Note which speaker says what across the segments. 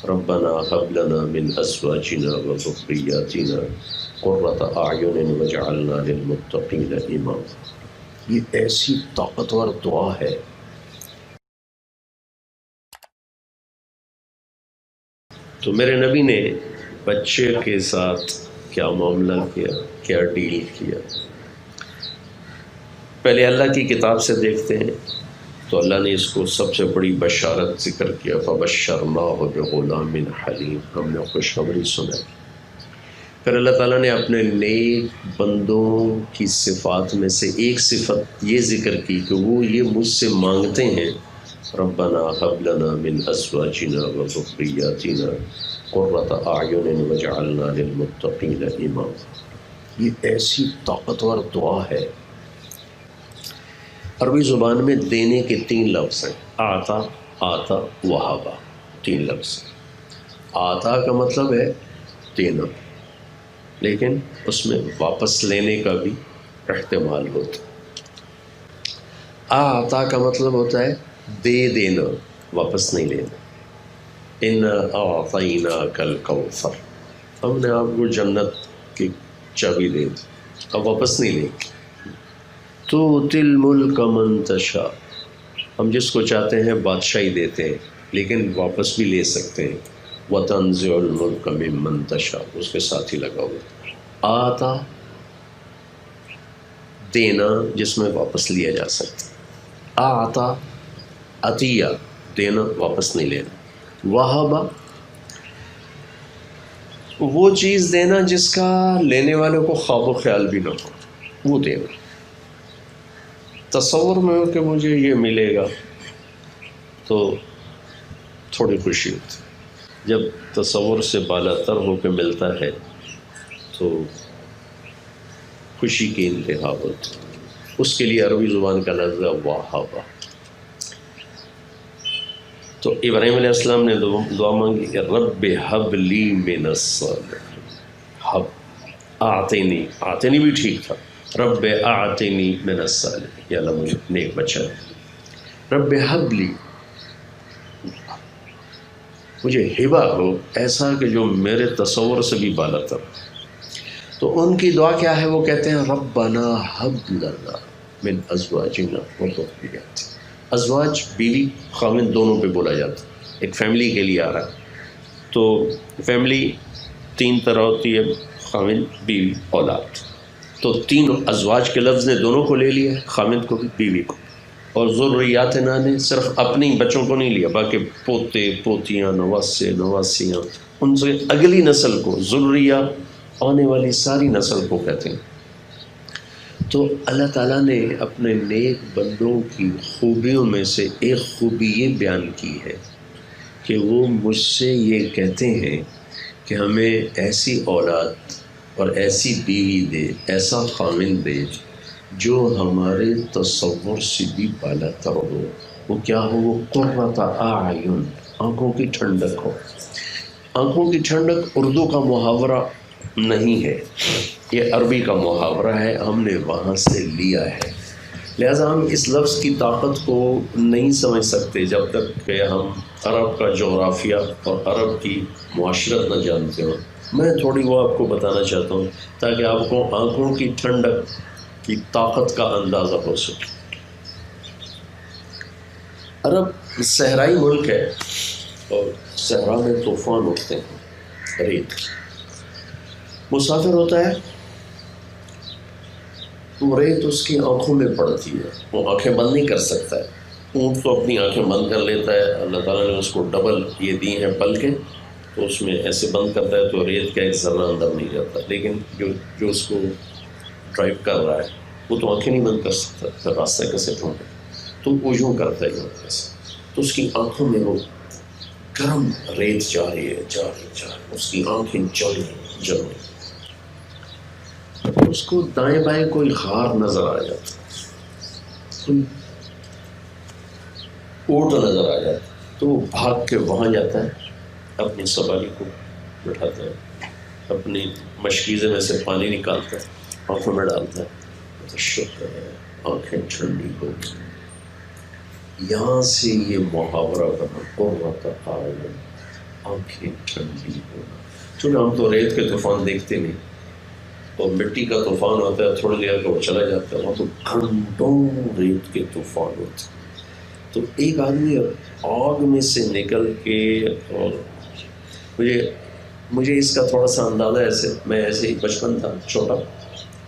Speaker 1: ربنا هب لنا من ازواجنا وذرياتنا قرۃ اعین واجعلنا للمتقین اماما۔ یہ ایسی طاقتور دعا ہے۔ تو میرے نبی نے بچے کے ساتھ کیا معاملہ کیا، کیا ڈیل کیا؟ پہلے اللہ کی کتاب سے دیکھتے ہیں تو اللہ نے اس کو سب سے بڑی بشارت ذکر کیا، فبشرناہ بغلام حلیم، ہم نے خوشخبری سنائی۔ پھر اللہ تعالیٰ نے اپنے نیک بندوں کی صفات میں سے ایک صفت یہ ذکر کی کہ وہ یہ مجھ سے مانگتے ہیں، ربنا هب لنا من ازواجنا وذرياتنا قرۃ اعین واجعلنا للمتقین اماما۔ یہ ایسی طاقتور دعا ہے۔ عربی زبان میں دینے کے 3 لفظ ہیں، آتا، آتا، وہابا، 3 لفظ۔ آتا کا مطلب ہے دینا، لیکن اس میں واپس لینے کا بھی احتمال ہوتا ہے۔ آتا کا مطلب ہوتا ہے دے دینا، واپس نہیں لینا۔ انا اعطیناک الکوثر، ہم نے آپ کو جنت کی چابی دے دی، اب واپس نہیں لیں گے۔ تؤتی الملک من تشاء، ہم جس کو چاہتے ہیں بادشاہی دیتے ہیں، لیکن واپس بھی لے سکتے ہیں۔ وتنزع الملک ممن تشاء، اس کے ساتھ ہی لگا ہوا۔ آتا دینا جس میں واپس لیا جا سکتا، آتا عطیہ دینا، واپس نہیں لینا۔ وہابا وہ چیز دینا جس کا لینے والے کو خواب و خیال بھی نہ ہو، وہ دینا۔ تصور میں ہو کہ مجھے یہ ملے گا تو تھوڑی خوشی ہوتی، جب تصور سے بالا تر ہو کے ملتا ہے تو خوشی کی انتہا ہوتی۔ اس کے لیے عربی زبان کا لفظ ہے وہابا۔ تو ابراہیم علیہ السلام نے دعا مانگی کہ رب ہب لی من الصالحین، ہب آتینی، آتینی بھی ٹھیک تھا، رب اعطنی من الصالحین، یا اللہ مجھے نیک بچہ ہے۔ رب ہب لی، مجھے ہبہ ہو ایسا کہ جو میرے تصور سے بھی بالا تر۔ تو ان کی دعا کیا ہے؟ وہ کہتے ہیں ربنا ہب لنا من ازواجنا وذریاتنا۔ ازواج بیوی خاوند دونوں پہ بولا جاتا ہے، ایک فیملی کے لیے آ رہا ہے۔ تو فیملی 3 طرح ہوتی ہے، خاوند، بیوی، اولاد۔ تو 3 ازواج کے لفظ نے دونوں کو لے لیا ہے، خاوند کو بھی بیوی کو۔ اور ذریاتنا نے صرف اپنی بچوں کو نہیں لیا، باقی پوتے، پوتیاں، نواسے، نواسیاں، ان سے اگلی نسل کو، ذریہ آنے والی ساری نسل کو کہتے ہیں۔ تو اللہ تعالیٰ نے اپنے نیک بندوں کی خوبیوں میں سے ایک خوبی یہ بیان کی ہے کہ وہ مجھ سے یہ کہتے ہیں کہ ہمیں ایسی اولاد اور ایسی بیوی دے، ایسا خاوند دے جو ہمارے تصور سے بھی بالا تر ہو۔ وہ کیا ہو؟ وہ قرۃ اعین، آنکھوں کی ٹھنڈک ہو۔ آنکھوں کی ٹھنڈک اردو کا محاورہ نہیں ہے، یہ عربی کا محاورہ ہے، ہم نے وہاں سے لیا ہے۔ لہٰذا ہم اس لفظ کی طاقت کو نہیں سمجھ سکتے جب تک کہ ہم عرب کا جغرافیہ اور عرب کی معاشرت نہ جانتے ہوں۔ میں تھوڑی وہ آپ کو بتانا چاہتا ہوں تاکہ آپ کو آنکھوں کی ٹھنڈک کی طاقت کا اندازہ ہو سکے۔ عرب صحرائی ملک ہے اور صحرا میں طوفان اٹھتے ہیں، ریت۔ مسافر ہوتا ہے تو ریت اس کی آنکھوں میں پڑتی ہے، وہ آنکھیں بند نہیں کر سکتا ہے۔ اونٹ تو اپنی آنکھیں بند کر لیتا ہے، اللہ تعالیٰ نے اس کو ڈبل یہ دی ہیں پلکیں، تو اس میں ایسے بند کرتا ہے تو ریت کا ایک ذرہ اندر نہیں جاتا۔ لیکن جو اس کو ڈرائیو کر رہا ہے وہ تو آنکھیں نہیں بند کر سکتا، پھر راستہ کیسے ڈھونڈے؟ تو وہ یوں کرتا ہے، یوں ایسے، تو اس کی آنکھوں میں وہ گرم ریت جا رہی ہے، جا رہی، اس کی آنکھیں جل رہی۔ اس کو دائیں بائیں کوئی غار نظر آ جاتا، کوئی اونٹ نظر آ جاتا، تو وہ بھاگ کے وہاں جاتا ہے، اپنی سواری کو بٹھاتا ہے، اپنی مشکیزے میں سے پانی نکالتا ہے، آنکھوں میں ڈالتا ہے، تو شکر ہے آنکھیں ٹھنڈی ہو گئی۔ یہاں سے یہ محاورہ بنا قرۃ اعین، آنکھیں ٹھنڈی ہونا. چونکہ ہم تو ریت کے طوفان دیکھتے نہیں، اور مٹی کا طوفان ہوتا ہے تھوڑی دیر کا وہ چلا جاتا ہے، وہاں تو گھنٹوں ریت کے طوفان ہوتے ہیں. تو ایک آدمی آگ میں سے نکل کے، اور مجھے اس کا تھوڑا سا اندازہ میں ایسے ہی بچپن تھا چھوٹا،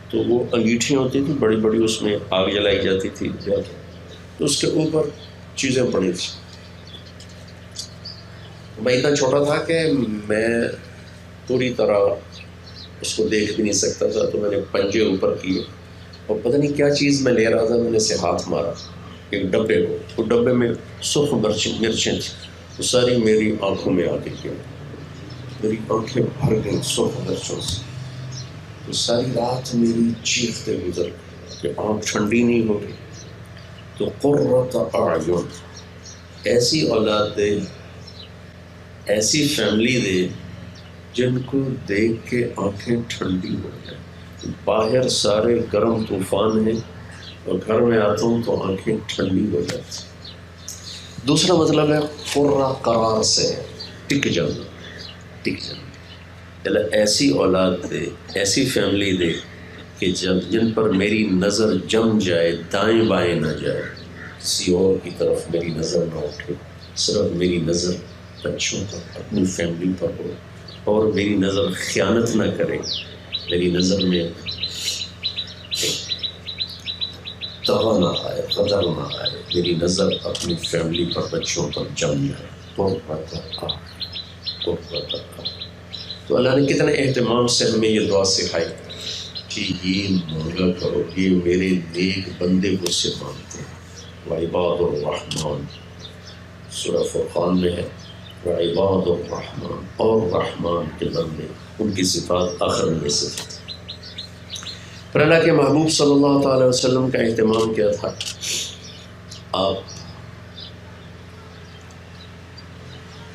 Speaker 1: تو وہ انگیٹھیاں ہوتی تھیں بڑی بڑی، اس میں آگ جلائی جاتی تھی تو اس کے اوپر چیزیں پڑی تھیں. میں اتنا چھوٹا تھا کہ میں پوری طرح اس کو دیکھ بھی نہیں سکتا تھا، تو میں نے پنجے اوپر کیے اور پتہ نہیں کیا چیز میں لے رہا تھا، میں نے اسے ہاتھ مارا ایک ڈبے کو، وہ ڈبے میں سرخ مرچیں تھیں، وہ ساری میری آنکھوں میں آ گئی، میری آنکھیں بھر گئیں سرخ مرچوں سے. تو ساری رات میری چیختے گزر کہ آنکھ ٹھنڈی نہیں ہو رہی. تو قرۃ اعین، ایسی اولاد دے، ایسی فیملی دے جن کو دیکھ کے آنکھیں ٹھنڈی ہو جائیں. باہر سارے گرم طوفان ہیں اور گھر میں آتا ہوں تو آنکھیں ٹھنڈی ہو جاتی. دوسرا مطلب ہے قرہ قرار سے ٹک جانا، ٹک جانا. ایسی اولاد دے، ایسی فیملی دے کہ جن پر میری نظر جم جائے، دائیں بائیں نہ جائے، کسی اور کی طرف میری نظر نہ اٹھے، صرف میری نظر بچوں پر، اپنی فیملی پر ہو، اور میری نظر خیانت نہ کرے، میری نظر میں طغہ نہ آئے، قدر نہ آئے، میری نظر اپنی فیملی پر، بچوں پر جم جائے. تو اللہ نے کتنے اہتمام سے ہمیں یہ دعا سکھائی کہ یہ مانگا کرو، یہ میرے نیک بندے مجھ سے مانگتے ہیں. وعباد الرحمن، سورہ فرقان میں ہے، وعباد الرحمن، اور رحمان کے بندے، ان کی صفات آخر میں سے تھی. پر اللہ کے محبوب صلی اللہ تعالی وسلم کا اہتمام کیا تھا؟ آپ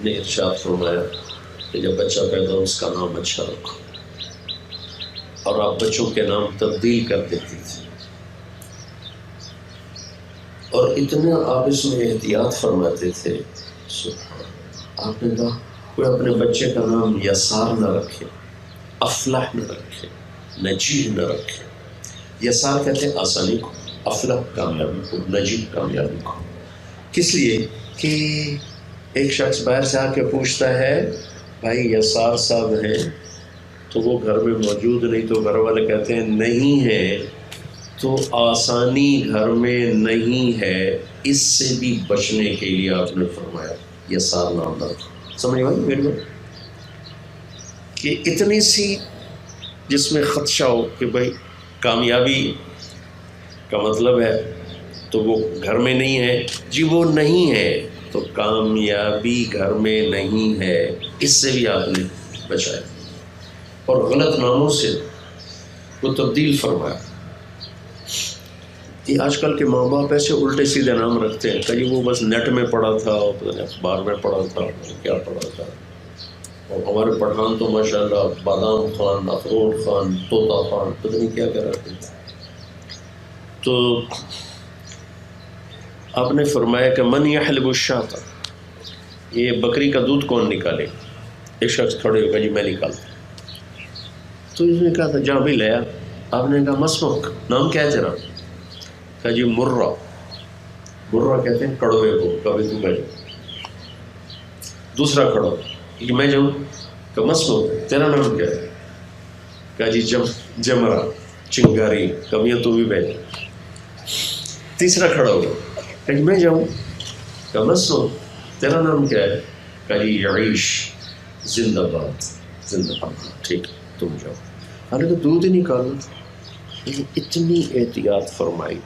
Speaker 1: نے ارشاد فرمایا کہ جب بچہ پیدا ہو اس کا نام اچھا رکھو، اور آپ بچوں کے نام تبدیل کر دیتی تھی. اور اتنا آپ اس میں احتیاط فرماتے تھے. آپ نے کہا کوئی اپنے بچے کا نام یسار نہ رکھے، افلح نہ رکھے، نجیح نہ رکھے. یسار کہتے ہیں آسانی کو، افلح کامیابی کو، نجیح کامیابی کو. کس لیے کہ ایک شخص باہر سے آ کے پوچھتا ہے بھائی یسار صاحب ہیں تو وہ گھر میں موجود نہیں، تو گھر والے کہتے ہیں نہیں ہے، تو آسانی گھر میں نہیں ہے. اس سے بھی بچنے کے لیے آپ نے فرمایا یسار نام رکھو. سمجھ بھائی میری بات کہ اتنی سی جس میں خدشہ ہو کہ بھائی کامیابی کا مطلب ہے تو وہ گھر میں نہیں ہے، جی وہ نہیں ہے تو کامیابی گھر میں نہیں ہے. اس سے بھی آپ نے بچایا، اور غلط ناموں سے وہ تبدیل فرمایا. یہ آج کل کے ماں باپ ایسے الٹے سیدھے نام رکھتے ہیں کہ وہ بس نیٹ میں پڑھا تھا، اخبار میں پڑھا تھا، کیا پڑھا تھا. اور ہمارے پٹھان تو ماشاءاللہ بادام خان، اخروٹ خان، طوطا خان، پتہ نہیں کیا کیا رکھتے ہیں. تو آپ نے فرمایا کہ من یحلب الشاۃ، یہ بکری کا دودھ کون نکالے؟ ایک شخص کھڑے ہو گیا جی میں نکالتا. تو اس نے کہا تھا جہاں بھی لیا. آپ نے کہا مسمک، نام کیا ہے تیرا؟ کہا جی مرہ. مرہ کہتے ہیں کڑوے کو، کبھی تو بھائی. دوسرا کھڑا کہ میں جاؤں. کہ مسمک، تیرا نام کیا ہے؟ کہا جی جمرہ، چنگاری. کبھی تو بھی بیٹھ. تیسرا کھڑا ہو کہ میں جاؤں. کہ مسمک، تیرا نام کیا ہے؟ کہا جی یعیش، زندہ باد، زندہ باد. ٹھیک تم جاؤ. حالانکہ دودھ ہی نکالنا تھا. اتنی احتیاط فرمائی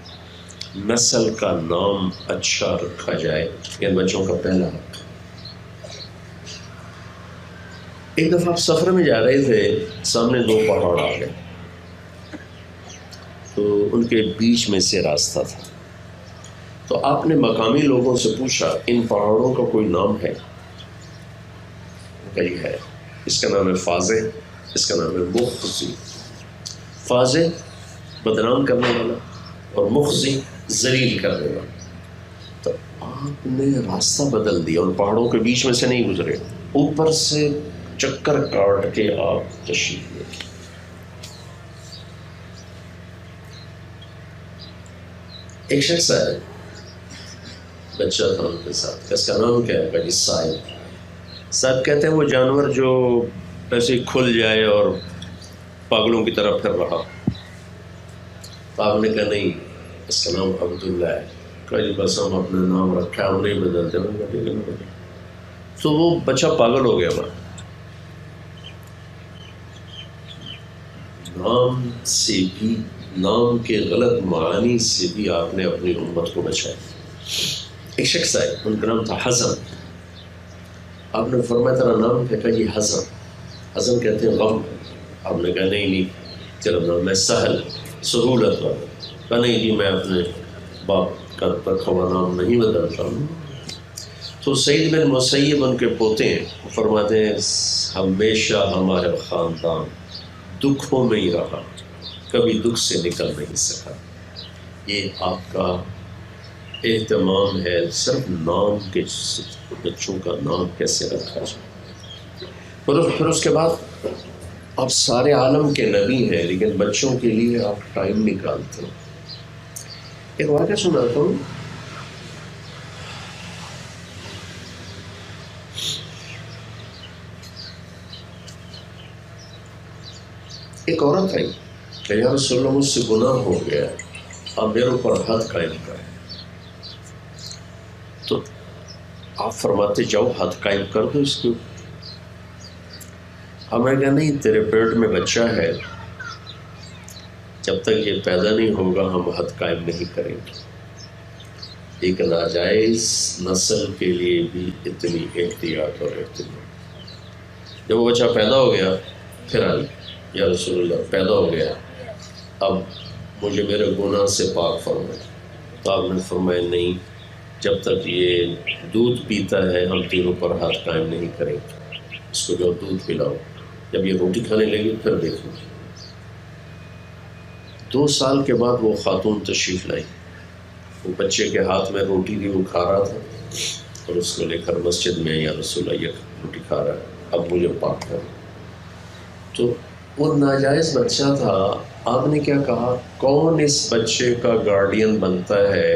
Speaker 1: نسل کا نام اچھا رکھا جائے. ان بچوں کا پہلا حق. ایک دفعہ آپ سفر میں جا رہے تھے، سامنے دو پہاڑ آ گئے، تو ان کے بیچ میں سے راستہ تھا. تو آپ نے مقامی لوگوں سے پوچھا ان پہاڑوں کا کوئی نام ہے؟ کہی ہے. اس کا نام ہے فازع، اس کا نام ہے مخزی. فازع بدنام کرنے والا اور مخزی ذلیل کرنے والا. تو آپ نے راستہ بدل دیا، ان پہاڑوں کے بیچ میں سے نہیں گزرے. اوپر سے چکر کاٹ کے آپ تشریف لے گئے۔ ایک شخص ہے، بچہ تھا ان کے ساتھ، اس کا نام کیا ہے؟ بھائی صاحب کہتے ہیں وہ جانور جو ایسے کھل جائے اور پاگلوں کی طرح پھر رہا، تو آپ نے کہا نہیں اس کا نام عبداللہ ہے۔ کہا جی بس ہم اپنے نام رکھا ہم نہیں بدلتے۔ تو وہ بچہ پاگل ہو گیا ہمارا، نام سے بھی، نام کے غلط معانی سے بھی آپ نے اپنی امت کو بچایا۔ ایک شخص آئے، ان کا نام تھا حزن۔ آپ نے فرمایا تیرا نام کیا؟ کہا جی حزن۔ حزن کہتے ہیں غم۔ آپ نے کہا نہیں چلو میں سہل، سہولت والا۔ کہا نہیں جی میں اپنے باپ کا رکھا ہوا نام نہیں بدلتا ہوں۔ تو سعید بن مسیب ان کے پوتے ہیں، فرماتے ہیں ہمیشہ ہمارا خاندان دکھوں میں ہی رہا، کبھی دکھ سے نکل نہیں سکا۔ یہ آپ کا اہتمام ہے صرف نام کے، بچوں کا نام کیسے رکھا جائے۔ پھر اس کے بعد آپ سارے عالم کے نبی ہیں لیکن بچوں کے لیے آپ ٹائم نکالتے ہیں۔ ایک واقعہ سناتا ہوں۔ ایک عورت آئی کہ یا رسول اللہ مجھ سے گناہ ہو گیا، آپ میرے اوپر حد قائم کریں۔ تو آپ فرماتے جاؤ حد قائم کر دو اس کو۔ ہمیں کہا نہیں تیرے پیٹ میں بچہ ہے، جب تک یہ پیدا نہیں ہوگا ہم حد قائم نہیں کریں گے۔ ایک ناجائز نسل کے لیے بھی اتنی احتیاط اور اہتمام۔ جب وہ بچہ پیدا ہو گیا پھر آئی یا رسول اللہ پیدا ہو گیا، اب مجھے میرے گناہ سے پاک فرمائے۔ تو آپ نے فرمایا نہیں جب تک یہ دودھ پیتا ہے ہم تینوں پر ہاتھ قائم نہیں کریں گے، اس کو جو دودھ پلاؤ۔ جب یہ روٹی کھانے لگی پھر دیکھو۔ 2 سال کے بعد وہ خاتون تشریف لائی، وہ بچے کے ہاتھ میں روٹی تھی، وہ کھا رہا تھا اور اس کو لے کر مسجد میں یا رسول اللہ یہ روٹی کھا رہا ہے، اب مجھے پاک کر۔ تو وہ ناجائز بچہ تھا، آپ نے کیا کہا کون اس بچے کا گارڈین بنتا ہے،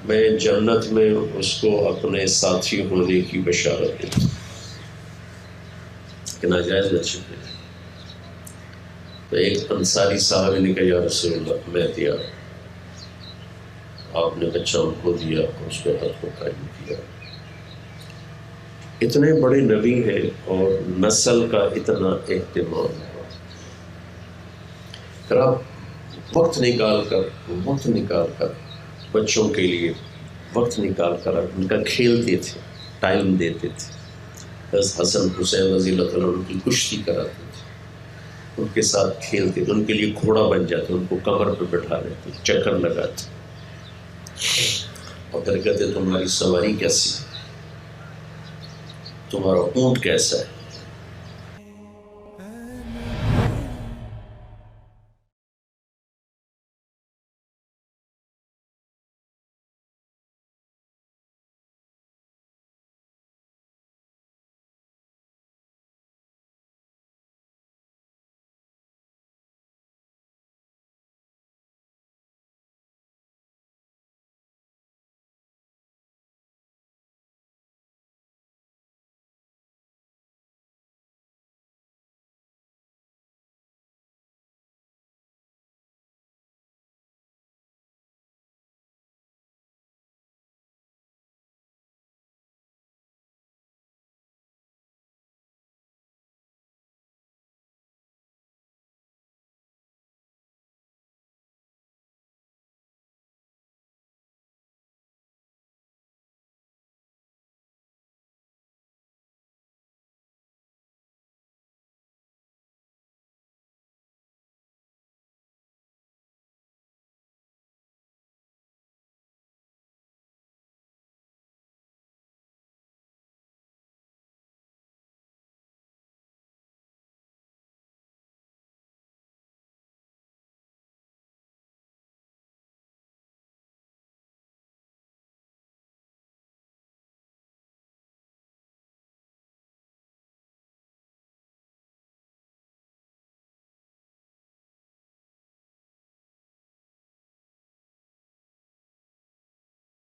Speaker 1: میں جنت میں اس کو اپنے ساتھی ہونے کی بشارت دیتا کہ ناجائز بچے تھے۔ تو ایک انصاری صاحب نے کہا یا رسول اللہ میں دیا، آپ نے بچہ ان کو دیا اور اس پہ حد کو قائم کیا۔ اتنے بڑے نبی ہیں اور نسل کا اتنا اہتمام ہے۔ پھر آپ وقت نکال کر بچوں کے لیے وقت نکال کر ان کا کھیلتے تھے، ٹائم دیتے تھے۔ حسن حسین رضی اللہ تعالیٰ ان کی کشتی کراتے تھے، ان کے ساتھ کھیلتے تھے، ان کے لیے گھوڑا بن جاتے، ان کو کمر پہ بٹھا لیتے، چکر لگاتے اور پھر کہتے تمہاری سواری کیسی، تمہارا اونٹ کیسا ہے۔